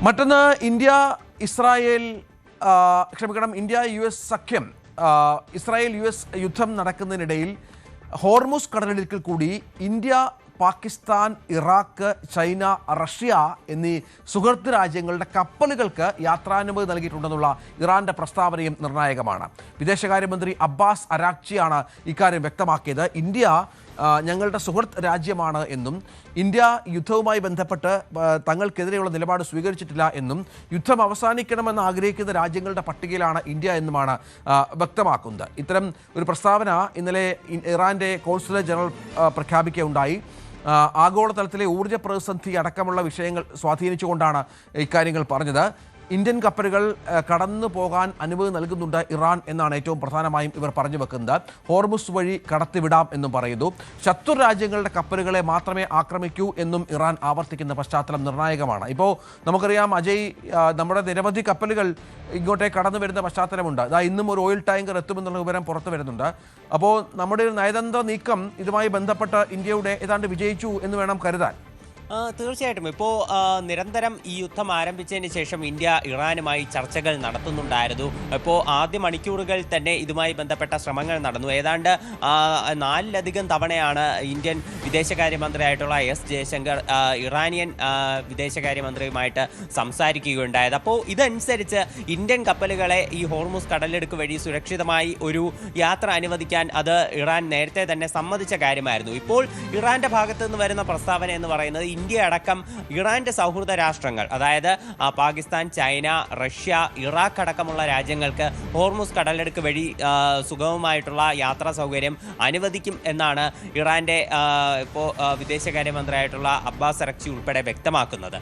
മറ്റൊന്ന് Israel India U S സഖ്യം Israel U S യുദ്ധം നടക്കുന്നതിനിടയിൽ ഹോർമുസ് കടലിടുക്കിൽ കൂടി India, Pakistan, Iraq, China, Russia എന്നീ സുഹൃത്ത് രാജ്യങ്ങളുടെ കപ്പലുകൾക്ക് യാത്രാനുമതി നൽകിയിട്ടുണ്ടെന്നുള്ള ഇറാന്റെ പ്രസ്താവനയും നിർണായകമാണ്. വിദേശകാര്യമന്ത്രി അബ്ബാസ് അരാക്ചിയാണ് ഇക്കാര്യം വ്യക്തമാക്കിയത്. ഇന്ത്യ ഞങ്ങളുടെ സുഹൃത്ത് രാജ്യമാണ് എന്നും ഇന്ത്യ യുദ്ധവുമായി ബന്ധപ്പെട്ട് തങ്ങൾക്കെതിരെയുള്ള നിലപാട് സ്വീകരിച്ചിട്ടില്ല എന്നും യുദ്ധം അവസാനിക്കണമെന്ന് ആഗ്രഹിക്കുന്ന രാജ്യങ്ങളുടെ പട്ടികയിലാണ് ഇന്ത്യ എന്നുമാണ് വ്യക്തമാക്കുന്നത്. ഇത്തരം ഒരു പ്രസ്താവന ഇന്നലെ ഇറാന്റെ കോൺസുലേറ്റ് ജനറൽ പ്രഖ്യാപിക്കുകയുണ്ടായി. ആഗോളതലത്തിലെ ഊർജ്ജ പ്രതിസന്ധി അടക്കമുള്ള വിഷയങ്ങൾ സ്വാധീനിച്ചുകൊണ്ടാണ് ഇക്കാര്യങ്ങൾ പറഞ്ഞത്. ഇന്ത്യൻ കപ്പലുകൾ കടന്നു പോകാൻ അനുമതി നൽകുന്നുണ്ട് ഇറാൻ എന്നാണ് ഏറ്റവും പ്രധാനമായും ഇവർ പറഞ്ഞു വെക്കുന്നത്. ഹോർമുസ് വഴി കടത്തിവിടാം എന്നും പറയുന്നു. ശത്രു രാജ്യങ്ങളുടെ കപ്പലുകളെ മാത്രമേ ആക്രമിക്കൂ എന്നും ഇറാൻ ആവർത്തിക്കുന്ന പശ്ചാത്തലം നിർണായകമാണ്. ഇപ്പോൾ നമുക്കറിയാം അജയ്, നമ്മുടെ നിരവധി കപ്പലുകൾ ഇങ്ങോട്ടേക്ക് കടന്നു വരുന്ന പശ്ചാത്തലമുണ്ട്. ഇന്നും ഒരു ഓയിൽ ടാങ്കർ എത്തുമെന്നുള്ള വിവരം പുറത്തു വരുന്നുണ്ട്. അപ്പോൾ നമ്മുടെ ഒരു നയതന്ത്ര നീക്കം ഇതുമായി ബന്ധപ്പെട്ട് ഇന്ത്യയുടെ ഏതാണ്ട് വിജയിച്ചു എന്ന് വേണം കരുതാൻ. തീർച്ചയായിട്ടും ഇപ്പോൾ നിരന്തരം ഈ യുദ്ധം ആരംഭിച്ചതിന് ശേഷം ഇന്ത്യ ഇറാനുമായി ചർച്ചകൾ നടത്തുന്നുണ്ടായിരുന്നു. ഇപ്പോൾ ആദ്യ മണിക്കൂറുകൾ തന്നെ ഇതുമായി ബന്ധപ്പെട്ട ശ്രമങ്ങൾ നടന്നു. ഏതാണ്ട് 4ലധികം തവണയാണ് ഇന്ത്യൻ വിദേശകാര്യമന്ത്രിയായിട്ടുള്ള എസ് ജയശങ്കർ ഇറാനിയൻ വിദേശകാര്യമന്ത്രിയുമായിട്ട് സംസാരിക്കുകയുണ്ടായത്. അപ്പോൾ ഇതനുസരിച്ച് ഇന്ത്യൻ കപ്പലുകളെ ഈ ഹോർമുസ് കടലിടുക്ക് വഴി സുരക്ഷിതമായി ഒരു യാത്ര അനുവദിക്കാൻ അത് ഇറാൻ നേരത്തെ തന്നെ സമ്മതിച്ച കാര്യമായിരുന്നു. ഇപ്പോൾ ഇറാന്റെ ഭാഗത്തു നിന്ന് വരുന്ന പ്രസ്താവന എന്ന് പറയുന്നത് ഇന്ത്യ അടക്കം ഇറാന്റെ സൗഹൃദ രാഷ്ട്രങ്ങൾ, അതായത് പാകിസ്ഥാൻ, ചൈന, റഷ്യ, ഇറാഖ് അടക്കമുള്ള രാജ്യങ്ങൾക്ക് ഹോർമുസ് കടലിടുക്ക് വഴി സുഗമമായിട്ടുള്ള യാത്രാ സൗകര്യം അനുവദിക്കും എന്നാണ് ഇറാന്റെ ഇപ്പോൾ വിദേശകാര്യമന്ത്രിയായിട്ടുള്ള അബ്ബാസ് അരാക്ചി ഉൾപ്പെടെ വ്യക്തമാക്കുന്നത്.